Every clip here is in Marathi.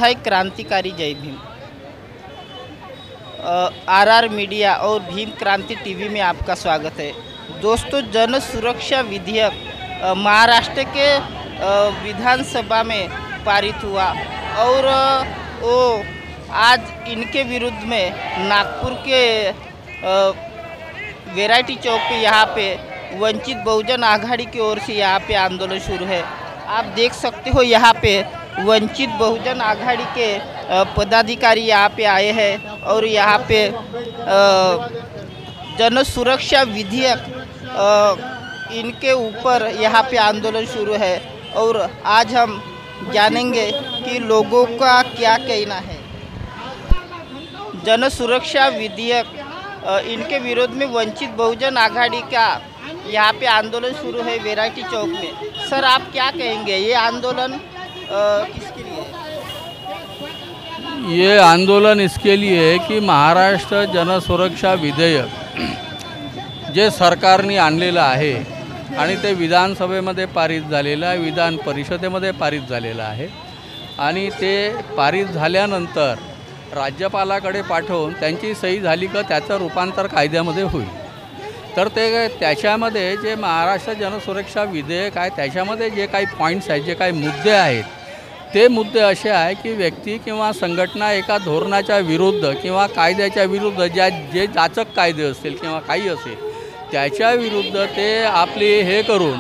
विधायक क्रांतिकारी जय भीम। आरआर मीडिया और भीम क्रांति टीवी में आपका स्वागत है। दोस्तों, जन सुरक्षा विधेयक महाराष्ट्र के विधानसभा में पारित हुआ और वो आज इनके विरुद्ध में नागपुर के वैरायटी चौक पे यहाँ पे वंचित बहुजन आघाड़ी की ओर से यहाँ पे आंदोलन शुरू है। आप देख सकते हो यहाँ पे वंचित बहुजन आघाड़ी के पदाधिकारी यहाँ पे आए हैं और यहाँ पे जन सुरक्षा विधेयक इनके ऊपर यहाँ पे आंदोलन शुरू है और आज हम जानेंगे कि लोगों का क्या कहना है। जन सुरक्षा विधेयक इनके विरोध में वंचित बहुजन आघाड़ी का यहाँ पे आंदोलन शुरू है वैरायटी चौक में। सर, आप क्या कहेंगे, ये आंदोलन किसके लिए है? ये आंदोलन इसके लिए है की महाराष्ट्र जन सुरक्षा विधेयक जे सरकारने आणलेलं आहे आणि ते विधानसभेमध्ये पारित झालेलं आहे, विधान परिषदेमध्ये पारित झालेलं आहे आणि ते पारित झाल्यानंतर राज्यपालाकडे पाठवून त्यांची सही झाली का त्याचं रूपांतर कायद्यामध्ये होईल। तर ते त्याच्यामध्ये जे महाराष्ट्र जनसुरक्षा विधेयक आहे त्याच्यामध्ये जे काही पॉईंट्स आहेत, जे काही मुद्दे आहेत, ते मुद्दे असे आहे की व्यक्ती किंवा संघटना एका धोरणाच्या विरुद्ध किंवा कायद्याच्या विरुद्ध जे जाचक कायदे असतील किंवा काही असेल त्याच्या विरुद्ध ते आपले हे करून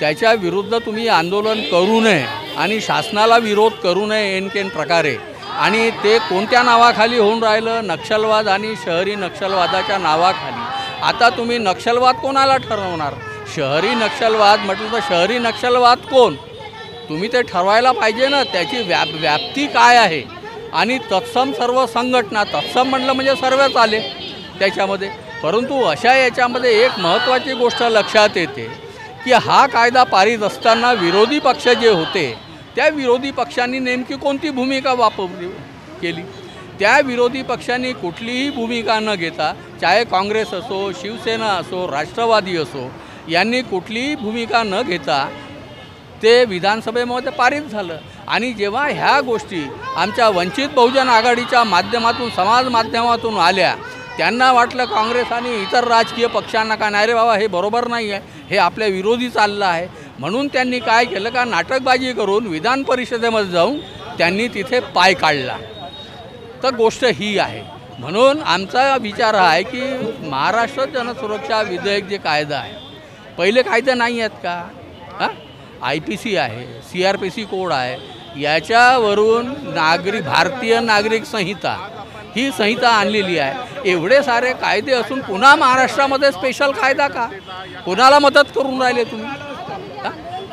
त्याच्या विरुद्ध तुम्ही आंदोलन करू नये आणि शासनाला विरोध करू नये एनकेन प्रकारे। आणि ते कोणत्या नावाखाली होऊन राहिलं, नक्षलवाद आणि शहरी नक्षलवादाच्या नावाखाली। आता तुम्ही नक्षलवाद कोणाला ठरवणार? शहरी नक्षलवाद म्हटलं तर शहरी नक्षलवाद कोण तुम्ही ते ठरवायला पाहिजे ना, त्याची व्याप्ती काय आहे आणि तत्सम सर्व संघटना, तत्सम म्हटलं म्हणजे सर्वच आले त्याच्यामध्ये। परंतु अशा याच्यामध्ये एक महत्त्वाची गोष्ट लक्षात येते की हा कायदा पारित असताना विरोधी पक्ष जे होते त्या विरोधी पक्षांनी नेमकी कोणती भूमिका वापरली केली? त्या विरोधी पक्षांनी कुठलीही भूमिका न घेता, चाहे काँग्रेस असो, शिवसेना असो, राष्ट्रवादी असो, यांनी कुठलीही भूमिका न घेता ते विधानसभेमध्ये पारित झालं। आणि जेव्हा ह्या गोष्टी आमच्या वंचित बहुजन आघाडीच्या माध्यमातून, समाज माध्यमातून आल्या, त्यांना वाटलं काँग्रेस आणि इतर राजकीय पक्षांना का नाही रे बाबा हे बरोबर नाही आहे, हे आपल्या विरोधी चाललं आहे, म्हणून त्यांनी काय केलं का नाटकबाजी करून विधान परिषदेमध्ये जाऊन त्यांनी तिथे पाय काढला। तर गोष्ट ही आहे। म्हणून आमचा विचार हा आहे की महाराष्ट्र जनसुरक्षा विधेयक जे कायदा आहे, पहिले कायदे नाही आहेत का? IPC आहे, CRPC कोड आहे, याच्यावरून भारतीय नागरिक संहिता ही संहिता आणलेली आहे। एवढे सारे कायदे असून पुन्हा महाराष्ट्रामध्ये स्पेशल कायदा का? कोणाला मदत करून राहिले तुम्ही?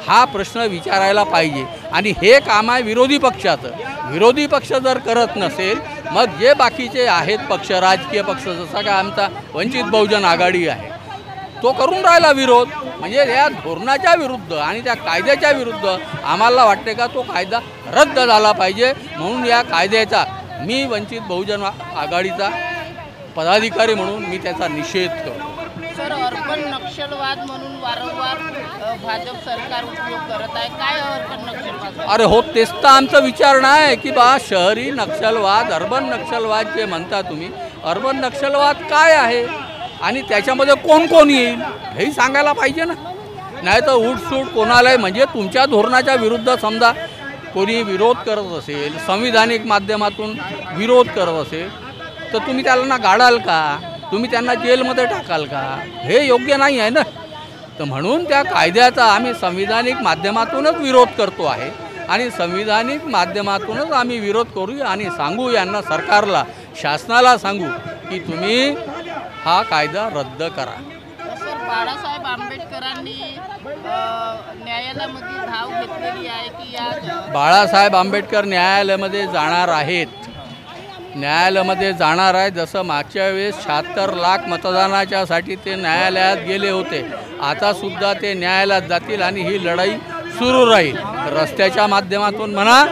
हा प्रश्न विचारायला पाहिजे आणि हे काम आहे विरोधी पक्षाचं। विरोधी पक्ष जर करत नसेल मग जे बाकीचे आहेत पक्ष, राजकीय पक्ष, जसा का आमचा वंचित बहुजन आघाडी आहे, तो करून राहिला विरोध, म्हणजे या धोरणाच्या विरुद्ध आणि त्या कायद्याच्या विरुद्ध आम्हाला वाटते का तो कायदा रद्द झाला पाहिजे। म्हणून या कायद्याचा मी वंचित बहुजन आघाडीचा पदाधिकारी म्हणून मी त्याचा निषेध करतो। सर, अर्बन नक्षलवाद म्हणून वारंवार भाजप सरकार उपयोग करत आहे, काय अर्बन नक्षलवाद? अरे हो, तेच तर आमचा विचार नाही की बा शहरी नक्षलवाद, अर्बन नक्षलवाद जे म्हणता तुम्ही, अर्बन नक्षलवाद काय आहे आणि त्याच्यामध्ये कोण कोण येईल हेही सांगायला पाहिजे ना। नाही तर उठसूट कोणालाही, म्हणजे तुमच्या धोरणाच्या विरुद्ध समजा कोणी विरोध करत असेल, संविधानिक माध्यमातून विरोध करत असेल, तर तुम्ही त्याला ना गाडाल का? तुम्ही त्यांना जेलमध्ये टाकाल का? हे योग्य नाही आहे ना। तर म्हणून त्या कायद्याचा आम्ही संविधानिक माध्यमातूनच विरोध करतो आहे आणि संविधानिक माध्यमातूनच आम्ही विरोध करू आणि सांगू यांना, सरकारला, शासनाला सांगू की तुम्ही हा कायदा रद्द करा। सर, बाळासाहेब आंबेडकरांनी न्यायालयामध्ये धाव घेतलेली आहे की या बाळासाहेब आंबेडकर न्यायालयामध्ये जाणार आहेत, न्यायालयामध्ये जाणार आहे। जसं मागच्या वेळेस 76 लाख मतदानाच्यासाठी ते न्यायालयात गेले होते, आता सुद्धा ते न्यायालयात जातील आणि ही लढाई सुरू राहील, रस्त्याच्या माध्यमातून म्हणा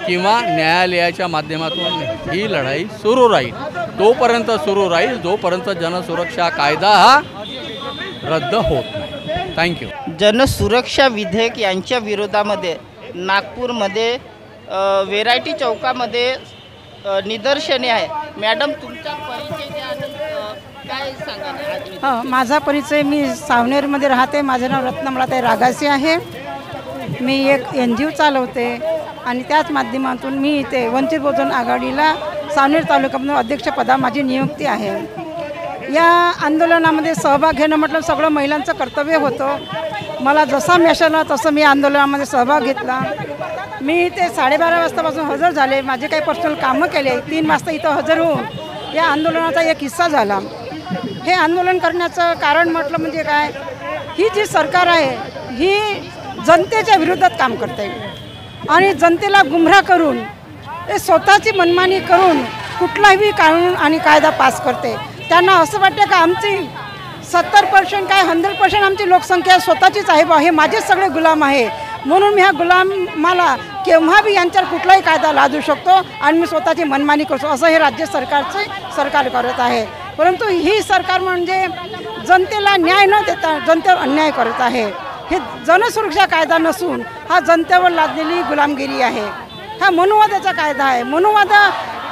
किंवा न्यायालयाच्या माध्यमातून ही लढाई सुरू राहील। तोपर्यंत सुरू राहील जोपर्यंत जनसुरक्षा कायदा हा रद्द होत नाही। थँक्यू। जनसुरक्षा विधेयक यांच्या विरोधामध्ये नागपूरमध्ये व्हेरायटी चौकामध्ये निदर्शने आहे. मॅडम, तुमचा परिचय द्या आणि काय सांगाल आज? हो, माझा परिचय, मी सावनेरमध्ये राहते. माझं नाव रत्नमलाताई रागासी आहे. मी एक NGO चालवते आणि त्याच माध्यमातून मी इथे वंचित बहुजन आघाडीला सावनेर तालुक्यामधून अध्यक्षपदा माझी नियुक्ती आहे. या आंदोलनामध्ये सहभाग घेणं म्हटलं सगळं महिलांचं कर्तव्य होतं. मला जसा मेसेज आला तसं मी आंदोलनामध्ये सहभाग घेतला. मी ते 12:30 वाजतापासून हजर झाले. माझे काही पर्सनल कामं केले. 3 वाजता इथं हजर होऊन या आंदोलनाचा एक हिस्सा झाला. हे आंदोलन करण्याचं कारण म्हटलं म्हणजे काय, ही जी सरकार आहे ही जनतेच्या विरोधात काम करते आणि जनतेला गुमराह करून ते स्वतःची मनमानी करून कुठलाही कानून आणि कायदा पास करते. त्यांना असं वाटतं का आमची 70% काय 100% आमची लोकसंख्या स्वतःचीच आहे बा, हे माझेच सगळे गुलाम आहे, म्हणून मी ह्या गुलामाला केव्हा बी यांच्यावर कुठलाही कायदा लादू शकतो आणि मी स्वतःची मनमानी करतो, असं हे राज्य सरकार करत आहे. परंतु ही सरकार म्हणजे जनतेला न्याय न देता जनतेवर अन्याय करत आहे. हे जनसुरक्षा कायदा नसून हा जनतेवर लादलेली गुलामगिरी आहे. हा मनुवादाचा कायदा आहे. मनुवाद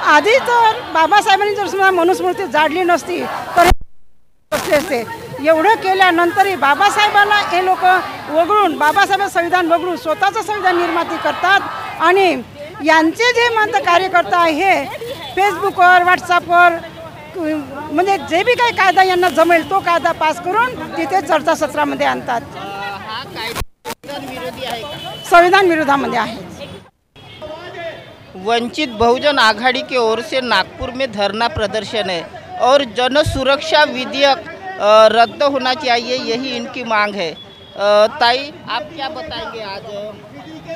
आधी तर बाबासाहेबांनी जर समजा मनुस्मृती जाडली नसती तर असले असते. एवढं केल्यानंतरही बाबासाहेबांना हे लोक वगळून, बाबासाहेब संविधान वगळून स्वतःचं संविधान निर्मिती करतात आणि यांचे जे म्हणतं कार्यकर्ता आहे फेसबुकवर, व्हॉट्सअपवर म्हणजे जे बी काही कायदा यांना जमेल तो कायदा पास करून तिथे चर्चासत्रामध्ये आणतात. हा कायदा संविधान विरोधी आहे का? संविधान विरोधामध्ये आहे. वंचित बहुजन आघाड़ी की ओर से नागपुर में धरना प्रदर्शन है और जन सुरक्षा विधेयक रद्द होना चाहिए, यही इनकी मांग है. ताई, आप क्या बताएंगे? आज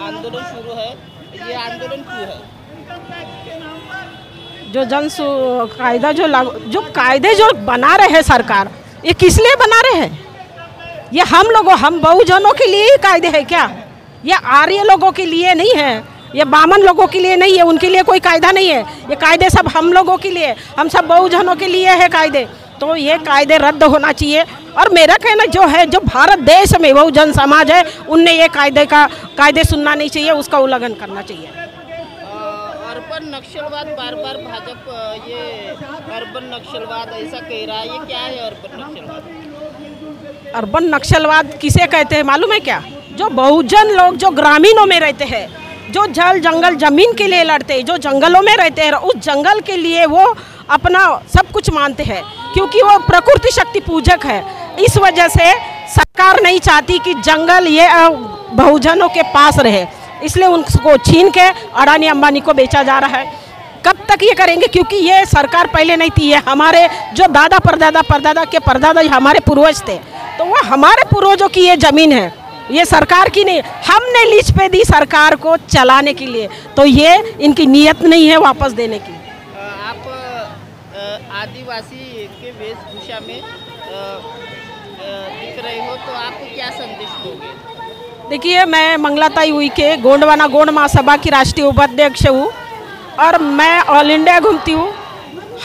आंदोलन शुरू है, ये आंदोलन क्यों है? जो कायदे जो बना रहे हैं सरकार, ये किस लिए बना रहे हैं? ये हम बहुजनों के लिए ही कायदे हैं क्या? ये आर्य लोगों के लिए नहीं है, ये बामन लोगों के लिए नहीं है, उनके लिए कोई कायदा नहीं है. ये कायदे सब हम लोगों के लिए, हम सब बहुजनों के लिए है कायदे. तो ये कायदे रद्द होना चाहिए. और मेरा कहना जो है, जो भारत देश में बहुजन समाज है उनने ये कायदे सुनना नहीं चाहिए, उसका उल्लंघन करना चाहिए. अर्बन नक्सलवाद, बार बार भाजपा ये अर्बन नक्सलवाद ऐसा कह रहा है, ये क्या है अर्बन नक्सलवाद? अर्बन नक्सलवाद किसे कहते हैं मालूम है क्या? जो बहुजन लोग जो ग्रामीणों में रहते हैं, जो जल जंगल जमीन के लिए लड़ते हैं, जो जंगलों में रहते हैं, उस जंगल के लिए वो अपना सब कुछ मानते हैं, क्योंकि वो प्रकृति शक्ति पूजक है. इस वजह से सरकार नहीं चाहती कि जंगल ये बहुजनों के पास रहे, इसलिए उनको छीन के अडानी अंबानी को बेचा जा रहा है. कब तक ये करेंगे? क्योंकि ये सरकार पहले नहीं थी, ये हमारे जो दादा परदादा के परदादा हमारे पूर्वज थे, तो वो हमारे पूर्वजों की ये ज़मीन है, ये सरकार की नहीं. हमने लीज पे दी सरकार को चलाने के लिए, तो ये इनकी नीयत नहीं है वापस देने की. आप आदिवासी के वेशभूषा में दिख रहे हो, तो आप क्या संदेश दोगे? देखिए, मैं मंगलाताई हुई के गोंडवाना गोंड महासभा की राष्ट्रीय उपाध्यक्ष हूँ और मैं ऑल इंडिया घूमती हूँ.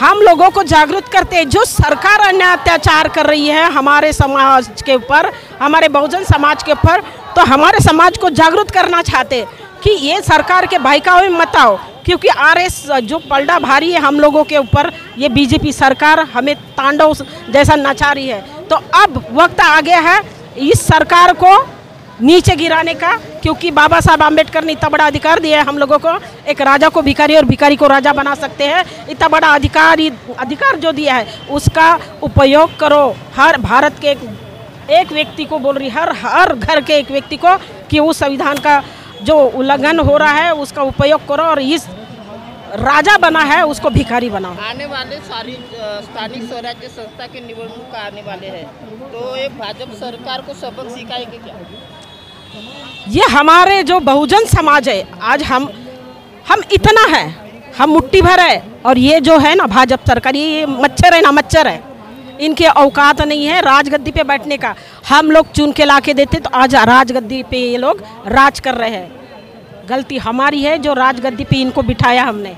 हम लोगों को जागरूक करते हैं. जो सरकार अन्याय अत्याचार कर रही है हमारे समाज के ऊपर, हमारे बहुजन समाज के ऊपर, तो हमारे समाज को जागरूक करना चाहते हैं कि ये सरकार के बहकावे में मत आओ, क्योंकि RS जो पलड़ा भारी है हम लोगों के ऊपर, ये BJP सरकार हमें तांडव जैसा नचा रही है. तो अब वक्त आ गया है इस सरकार को नीचे गिराने का, क्योंकि बाबा साहब आम्बेडकर ने इतना बड़ा अधिकार दिया है हम लोगों को. एक राजा को भिखारी और भिखारी को राजा बना सकते हैं. इतना बड़ा अधिकार जो दिया है उसका उपयोग करो. हर भारत के एक व्यक्ति को बोल रही, हर घर के एक व्यक्ति को, कि उस संविधान का जो उल्लंघन हो रहा है उसका उपयोग करो और इस राजा बना है उसको भिखारी बनाओ. आने वाले स्थानिक स्वराज्य संस्था के निवडणूक आने वाले हैं, तो ये भाजपा सरकार को सबक सिखाएगी क्या? ये हमारे जो बहुजन समाज है, आज हम इतना है, हम मुट्ठी भर है, और ये जो है ना भाजपा सरकार, ये मच्छर है ना, मच्छर है. इनके औकात नहीं है राजगद्दी पे बैठने का. हम लोग चुन के ला के देते तो आज राजगद्दी पे ये लोग राज कर रहे हैं. गलती हमारी है जो राजगद्दी पे इनको बिठाया हमने.